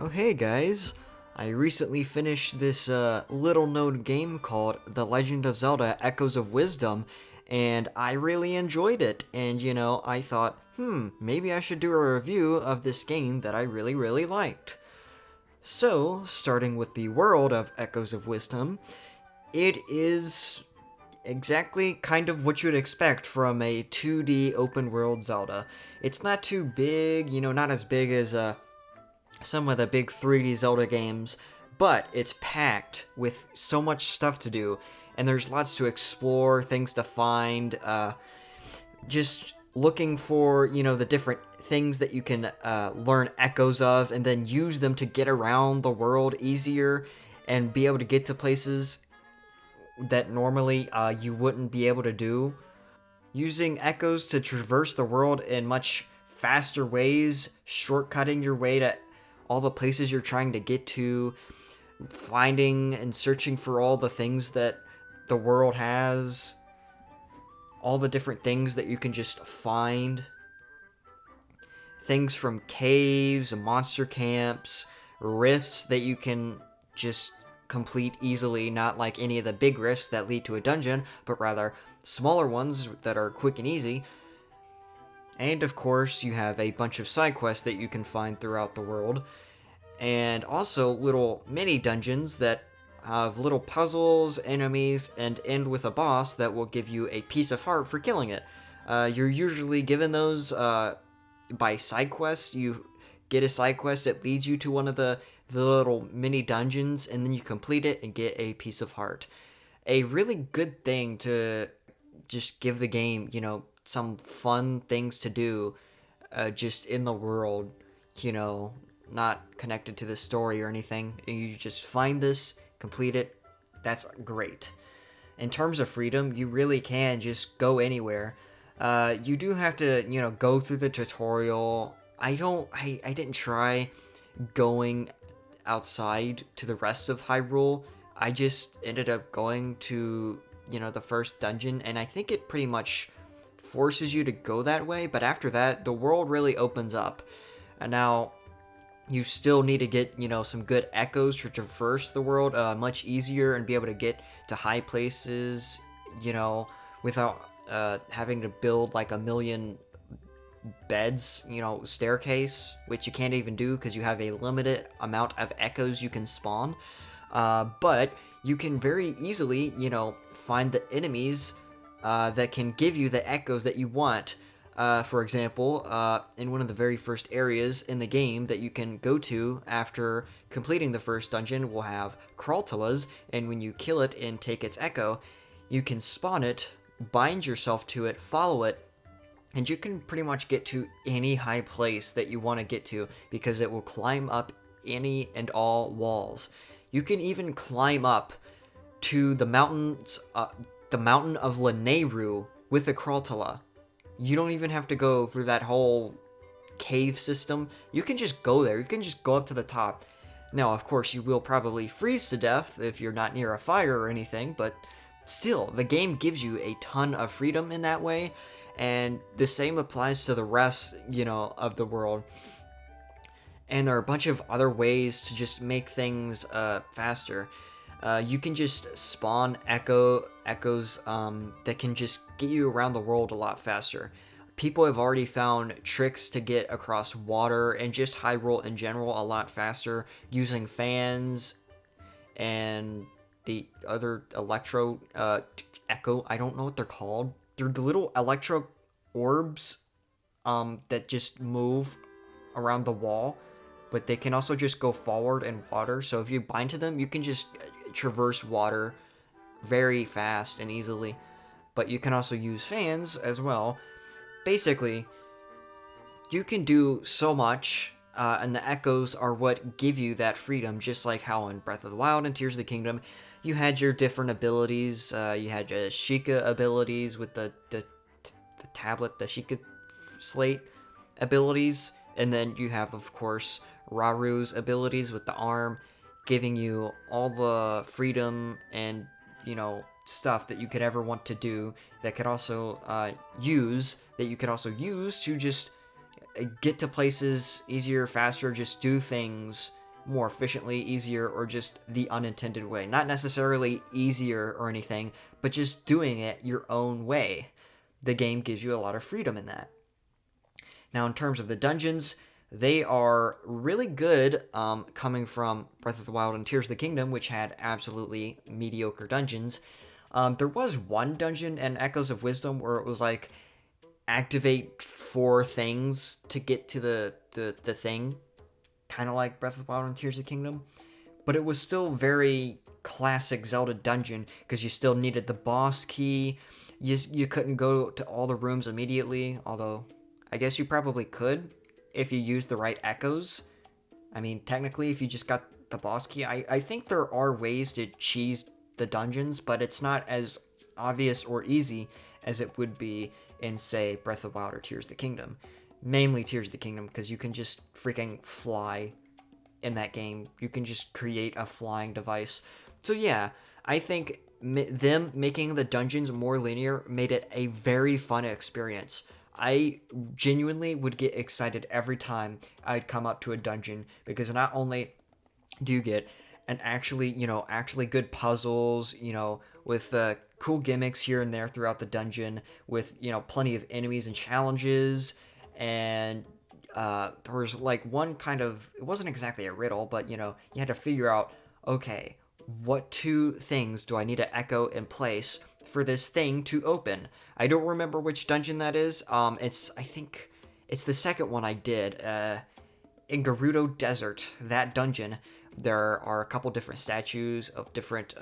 Oh hey guys, I recently finished this little known game called The Legend of Zelda Echoes of Wisdom, and I really enjoyed it. And I thought, maybe I should do a review of this game that I really liked. So, starting with the world of Echoes of Wisdom, it is exactly kind of what you'd expect from a 2D open world Zelda. It's not too big, not as big as some of the big 3D Zelda games, but it's packed with so much stuff to do, and there's lots to explore, things to find, just looking for, the different things that you can learn echoes of, and then use them to get around the world easier, and be able to get to places that normally you wouldn't be able to do. Using echoes to traverse the world in much faster ways, shortcutting your way to all the places you're trying to get to, finding and searching for all the things that the world has, all the different things that you can just find. Things from caves, monster camps, rifts that you can just complete easily, not like any of the big rifts that lead to a dungeon, but rather smaller ones that are quick and easy. And of course, you have a bunch of side quests that you can find throughout the world, and also little mini dungeons that have little puzzles, enemies, and end with a boss that will give you a piece of heart for killing it. You're usually given those by side quests. You get a side quest that leads you to one of the little mini dungeons, and then you complete it and get a piece of heart. A really good thing to just give the game, some fun things to do just in the world, not connected to the story or anything. You just find this, complete it. That's great. In terms of freedom, you really can just go anywhere. You do have to, go through the tutorial. I didn't try going outside to the rest of Hyrule. I just ended up going to, the first dungeon, and I think it pretty much forces you to go that way, but after that, the world really opens up. And now, you still need to get, some good echoes to traverse the world much easier and be able to get to high places, without having to build like a million beds, staircase, which you can't even do because you have a limited amount of echoes you can spawn. But you can very easily, find the enemies that can give you the echoes that you want. For example, in one of the very first areas in the game that you can go to after completing the first dungeon will have Kraltalas, and when you kill it and take its echo, you can spawn it, bind yourself to it, follow it, and you can pretty much get to any high place that you want to get to because it will climb up any and all walls. You can even climb up to the mountains, the mountain of Lanayru with a Kraltala. You don't even have to go through that whole cave system. You can just go there. You can just go up to the top. Now, of course, you will probably freeze to death if you're not near a fire or anything, but still, the game gives you a ton of freedom in that way, and the same applies to the rest, of the world. And there are a bunch of other ways to just make things faster. You can just spawn echoes that can just get you around the world a lot faster. People have already found tricks to get across water and just Hyrule in general a lot faster using fans and the other electro echo. I don't know what they're called. They're the little electro orbs that just move around the wall, but they can also just go forward in water. So if you bind to them, you can just traverse water very fast and easily. But you can also use fans as well. Basically, you can do so much, and the echoes are what give you that freedom, just like how in Breath of the Wild and Tears of the Kingdom, you had your different abilities. You had your Sheikah abilities with the tablet, the Sheikah slate abilities, and then you have, of course, Raru's abilities with the arm, giving you all the freedom and, stuff that you could ever want to do that could also use to just get to places easier, faster, just do things more efficiently, easier, or just the unintended way. Not necessarily easier or anything, but just doing it your own way. The game gives you a lot of freedom in that. Now, in terms of the dungeons, they are really good, coming from Breath of the Wild and Tears of the Kingdom, which had absolutely mediocre dungeons. There was one dungeon in Echoes of Wisdom where it was like activate 4 things to get to the thing, kind of like Breath of the Wild and Tears of the Kingdom, but it was still very classic Zelda dungeon because you still needed the boss key. You couldn't go to all the rooms immediately, although I guess you probably could if you used the right echoes. I mean, technically, if you just got the boss key, I think there are ways to cheese the dungeons, but it's not as obvious or easy as it would be in, say, Breath of the Wild or Tears of the Kingdom. Mainly Tears of the Kingdom, because you can just freaking fly in that game. You can just create a flying device. So yeah, I think them making the dungeons more linear made it a very fun experience. I genuinely would get excited every time I'd come up to a dungeon, because not only do you get an actually good puzzles, with cool gimmicks here and there throughout the dungeon, with plenty of enemies and challenges, and there was like one kind of, it wasn't exactly a riddle, but you had to figure out, okay, what 2 things do I need to echo in place for this thing to open? I don't remember which dungeon that is. I think it's the second one I did. In Gerudo Desert, that dungeon, there are a couple different statues of different,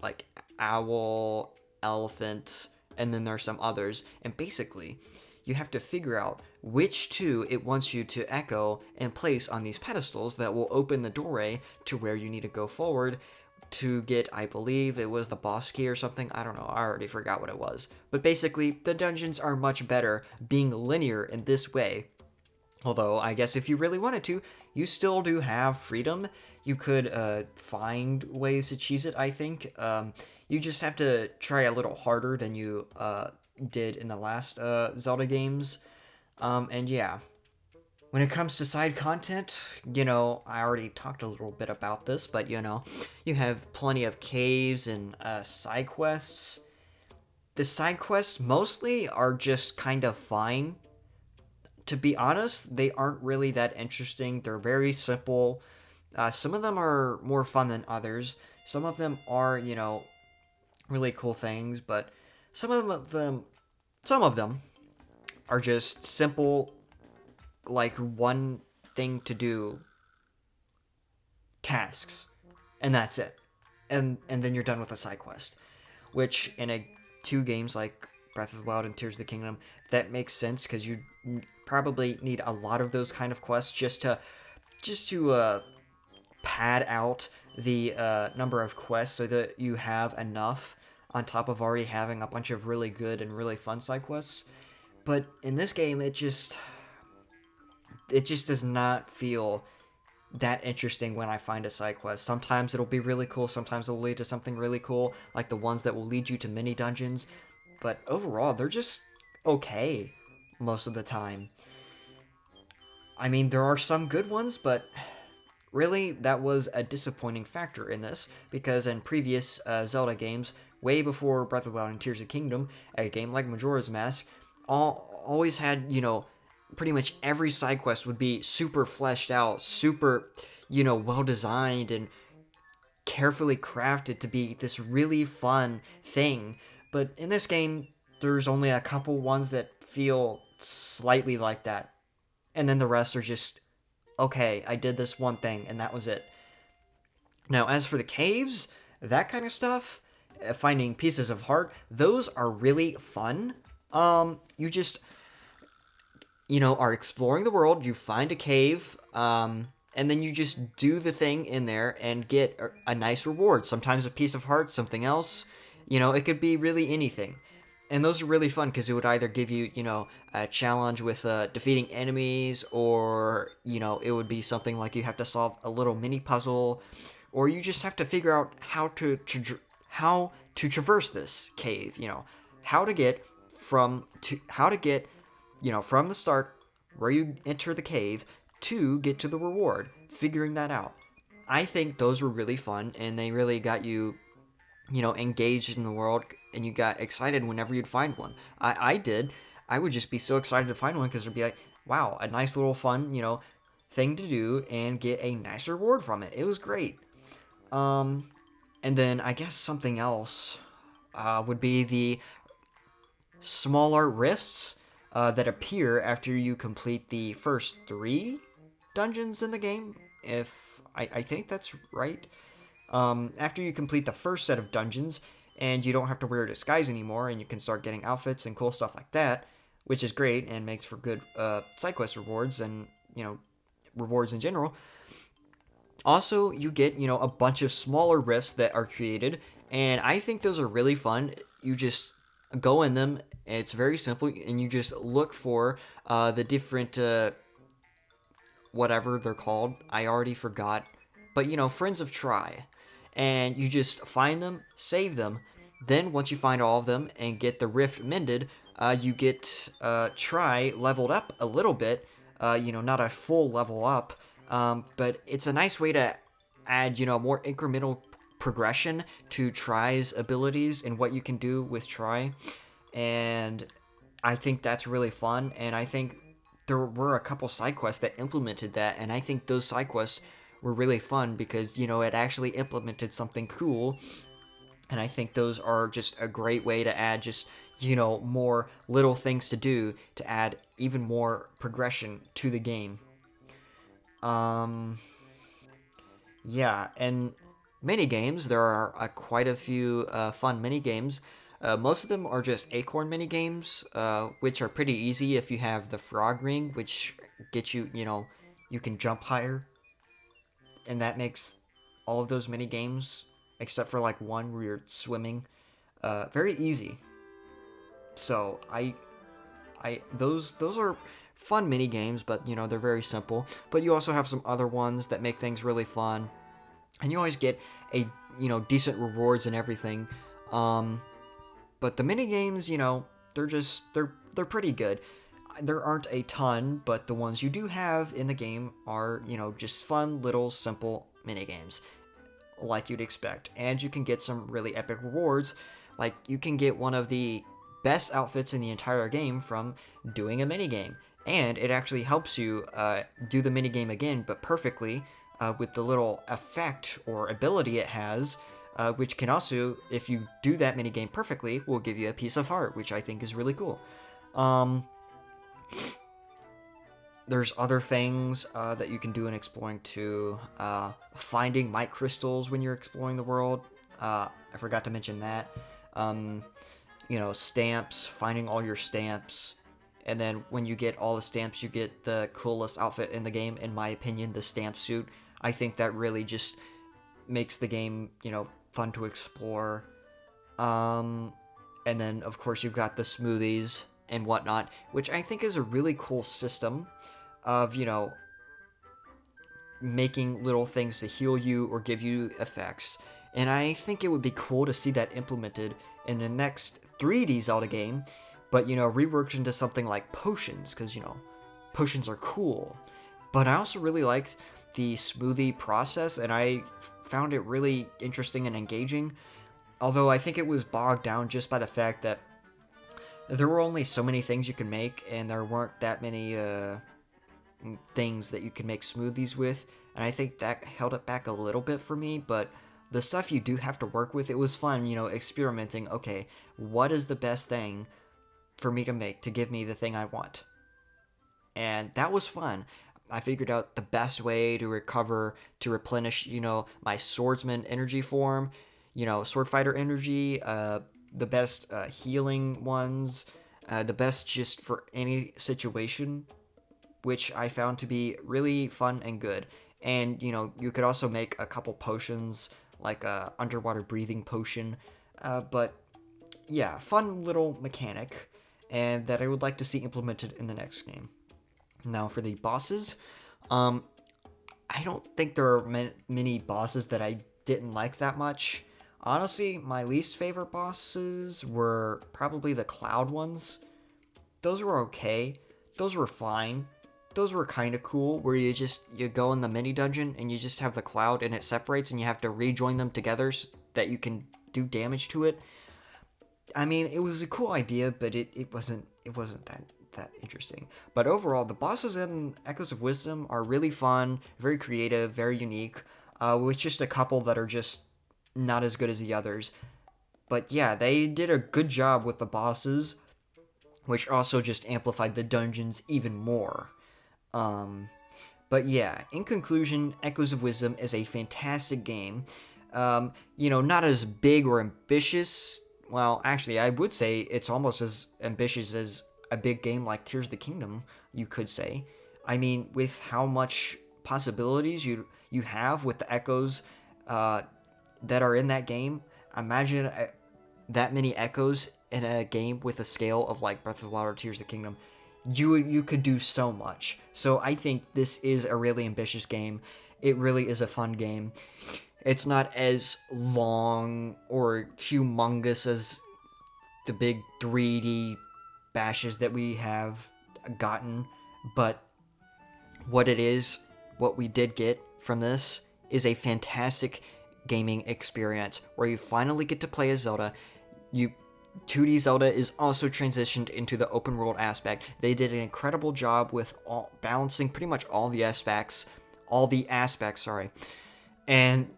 like owl, elephant, and then there's some others. And basically, you have to figure out which 2 it wants you to echo and place on these pedestals that will open the doorway to where you need to go forward to get, I believe it was the boss key or something. I don't know. I already forgot what it was. But basically, the dungeons are much better being linear in this way. Although, I guess if you really wanted to, you still do have freedom. You could find ways to cheese it, I think. You just have to try a little harder than you did in the last Zelda games. And yeah, when it comes to side content, I already talked a little bit about this, but you have plenty of caves and side quests. The side quests mostly are just kind of fine. To be honest, they aren't really that interesting. They're very simple. Some of them are more fun than others. Some of them are, really cool things, but some of them are just simple, like one thing to do tasks, and that's it. And then you're done with the side quest, which in 2 games like Breath of the Wild and Tears of the Kingdom, that makes sense because you probably need a lot of those kind of quests just to pad out the number of quests so that you have enough on top of already having a bunch of really good and really fun side quests. But in this game, it just does not feel that interesting when I find a side quest. Sometimes it'll be really cool, sometimes it'll lead to something really cool, like the ones that will lead you to mini dungeons, but overall, they're just okay most of the time. I mean, there are some good ones, but really, that was a disappointing factor in this, because in previous Zelda games, way before Breath of the Wild and Tears of the Kingdom, a game like Majora's Mask always had, pretty much every side quest would be super fleshed out, super, well designed and carefully crafted to be this really fun thing. But in this game, there's only a couple ones that feel slightly like that. And then the rest are just, okay, I did this one thing, and that was it. Now, as for the caves, that kind of stuff, finding pieces of heart, those are really fun. You just, are exploring the world, you find a cave, and then you just do the thing in there and get a nice reward. Sometimes a piece of heart, something else. It could be really anything. And those are really fun because it would either give you, a challenge with defeating enemies, or, it would be something like you have to solve a little mini puzzle, or you just have to figure out how to traverse this cave, how to get from the start where you enter the cave to get to the reward. figuring that out. I think those were really fun, and they really got you, engaged in the world, and you got excited whenever you'd find one. I did. I would just be so excited to find one because it'd be like, wow, a nice little fun, thing to do and get a nice reward from it. It was great. Um, and then I guess something else would be the smaller rifts that appear after you complete the first three dungeons in the game. If I think that's right. After you complete the first set of dungeons, and you don't have to wear a disguise anymore, and you can start getting outfits and cool stuff like that, which is great and makes for good side quest rewards and rewards in general. Also, you get a bunch of smaller rifts that are created, and I think those are really fun. You just go in them. It's very simple, and you just look for the different whatever they're called. I already forgot. But, friends of Try. And you just find them, save them. Then, once you find all of them and get the rift mended, you get Try leveled up a little bit. Not a full level up. But it's a nice way to add, more incremental progression to Try's abilities and what you can do with Try. And I think that's really fun. And I think there were a couple side quests that implemented that, and I think those side quests were really fun because it actually implemented something cool, and I think those are just a great way to add just more little things to do to add even more progression to the game. Um, yeah, and mini games. There are quite a few fun mini games. Most of them are just acorn mini games, which are pretty easy if you have the frog ring, which gets you, you can jump higher, and that makes all of those mini games, except for like one where you're swimming, very easy. So those are fun mini games, but they're very simple. But you also have some other ones that make things really fun, and you always get a decent rewards and everything. But the mini games, they're pretty good. There aren't a ton, but the ones you do have in the game are, just fun little simple mini games like you'd expect. And you can get some really epic rewards. Like you can get one of the best outfits in the entire game from doing a mini game. And it actually helps you do the mini game again, but perfectly, with the little effect or ability it has, which can also, if you do that mini game perfectly, will give you a piece of heart, which I think is really cool. Um, there's other things that you can do in exploring too. Finding mic crystals when you're exploring the world. I forgot to mention that. Um, stamps, finding all your stamps. And then when you get all the stamps, you get the coolest outfit in the game, in my opinion, the stamp suit. I think that really just makes the game, fun to explore. And then, of course, you've got the smoothies and whatnot, which I think is a really cool system of, making little things to heal you or give you effects. And I think it would be cool to see that implemented in the next 3D Zelda game, but, reworked into something like potions, because, potions are cool. But I also really liked the smoothie process, and I found it really interesting and engaging. Although I think it was bogged down just by the fact that there were only so many things you can make, and there weren't that many things that you can make smoothies with. And I think that held it back a little bit for me, but the stuff you do have to work with, it was fun, experimenting. Okay, what is the best thing for me to make to give me the thing I want? And that was fun. I figured out the best way to replenish, my swordsman energy form, sword fighter energy, the best healing ones, the best just for any situation, which I found to be really fun and good. And, you could also make a couple potions, like a underwater breathing potion. But, yeah, fun little mechanic, and that I would like to see implemented in the next game. Now, for the bosses, I don't think there are many bosses that I didn't like that much. Honestly, my least favorite bosses were probably the cloud ones. Those were okay. Those were fine. those were kind of cool, where you go in the mini dungeon and you just have the cloud and it separates and you have to rejoin them together so that you can do damage to it. I mean, it was a cool idea, but it wasn't that interesting. But overall, the bosses in Echoes of Wisdom are really fun, very creative, very unique, with just a couple that are just not as good as the others. But yeah, they did a good job with the bosses, which also just amplified the dungeons even more. But yeah, in conclusion, Echoes of Wisdom is a fantastic game. Not as big or ambitious. Well, actually, I would say it's almost as ambitious as a big game like Tears of the Kingdom, you could say. I mean, with how much possibilities you have with the echoes that are in that game, imagine that many echoes in a game with a scale of like Breath of the Wild or Tears of the Kingdom. You could do so much. So I think this is a really ambitious game. It really is a fun game. It's not as long or humongous as the big 3D bashes that we have gotten, but what we did get from this is a fantastic gaming experience where you finally get to play as Zelda. 2D Zelda is also transitioned into the open world aspect. They did an incredible job with balancing pretty much all the aspects, and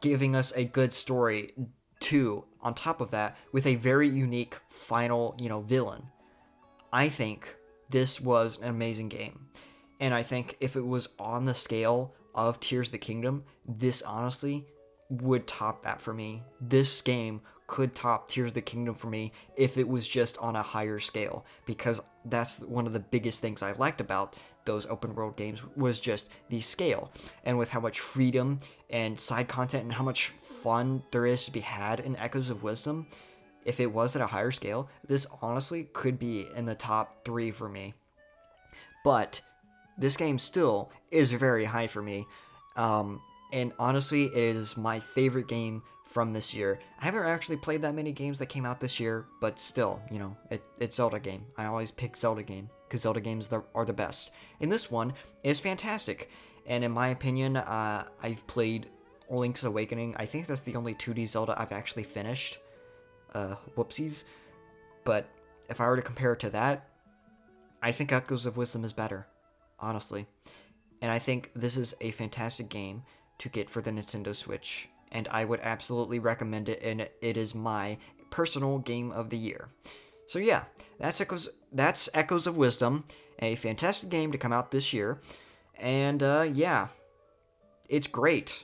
giving us a good story too. On top of that, with a very unique final, villain. I think this was an amazing game, and I think if it was on the scale of Tears of the Kingdom, this honestly would top that for me. This game could top Tears of the Kingdom for me if it was just on a higher scale, because that's one of the biggest things I liked about those open world games was just the scale, and with how much freedom and side content and how much fun there is to be had in Echoes of Wisdom. If it was at a higher scale, this honestly could be in the top 3 for me. But this game still is very high for me. And honestly, it is my favorite game from this year. I haven't actually played that many games that came out this year, but still, it's Zelda game. I always pick Zelda game, because Zelda games are the best. And this one is fantastic. And in my opinion, I've played Link's Awakening. I think that's the only 2D Zelda I've actually finished. Whoopsies. But if I were to compare it to that, I think Echoes of Wisdom is better, honestly. And I think this is a fantastic game to get for the Nintendo Switch, and I would absolutely recommend it, and it is my personal game of the year. So yeah, that's Echoes of Wisdom, a fantastic game to come out this year, and yeah, it's great.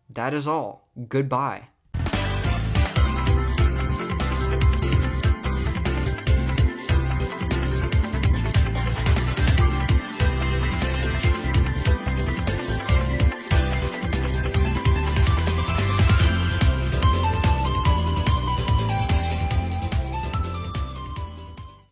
That is all. Goodbye.